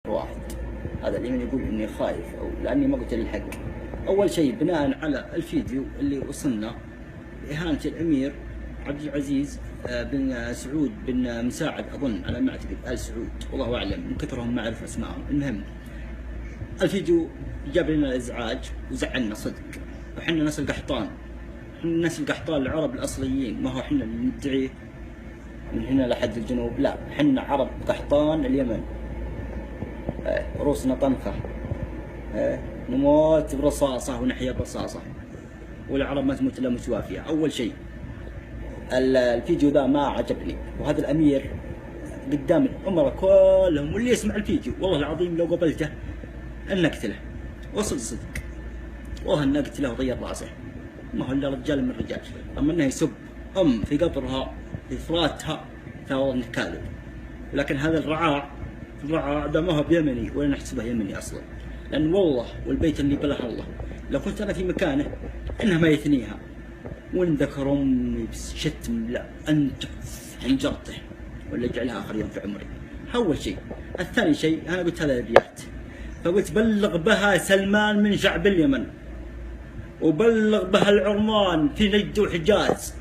واحد. هذا اللي من يقول اني خايف او لاني ما قلت الحق. اول شيء بناء على الفيديو اللي وصلنا اهانة الامير عبد العزيز بن سعود بن مساعد، اظن على ما اعتقد ال سعود، والله اعلم من كثرهم ما اعرف اسمائهم. المهم الفيديو جاب لنا ازعاج وزعلنا صدق، وحنا ناس القحطان، احنا ناس القحطان العرب الاصليين، ما هو احنا اللي ندعيه من هنا لحد الجنوب، لا احنا عرب قحطان اليمن. رؤوسنا طنخه، نموت برصاصه ونحيا برصاصه، والعرب ما تموت الا متوافيه. اول شيء الفيديو ذا ما عجبني، وهذا الامير قدام الامراء كلهم واللي يسمع الفيديو والله العظيم لو قبلته ان نقتله، وصدق والله ان نقتله وطير راسه، ما هو الا رجال من الرجال. اما انه يسب في قبرها في فراتها فوالله انه كاذب. لكن هذا الرعاع ذا ما هو بيمني ولا نحسبه يمني اصلا، لان والله والبيت اللي بله الله لو كنت انا في مكانه انه ما يثنيها، وان ذكر امي بشتم لا انت حنجرته ولا اجعلها اخر يوم في عمري. اول شيء. الثاني شيء انا قلت هذا الريات، فقلت بلغ بها سلمان من شعب اليمن، وبلغ بها العرمان في نجد وحجاز،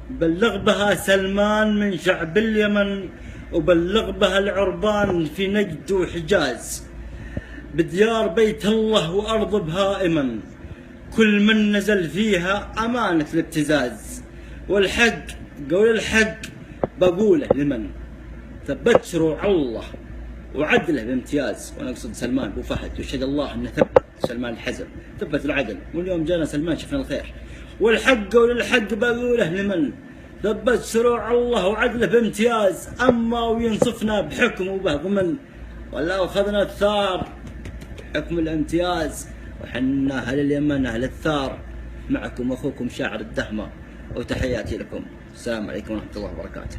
بلغ بها سلمان من شعب اليمن، وبلغ بها العربان في نجد وحجاز، بديار بيت الله وأرض بهائما، كل من نزل فيها أمانة الابتزاز، والحق قول الحق بقوله لمن فبشروا على الله وعدله بامتياز. وانا اقصد سلمان ابو فهد، وشهد الله انه ثبت سلمان الحزم، ثبت العدل، واليوم جانا سلمان شفنا الخير. والحق والحق بقوله لمن فبشروا على الله وعدله بامتياز، اما وينصفنا بحكم وبه ضمن، ولا اخذنا الثار حكم الامتياز. وحنا اهل اليمن اهل الثار، معكم اخوكم شاعر الدهمه، وتحياتي لكم. السلام عليكم ورحمه الله وبركاته.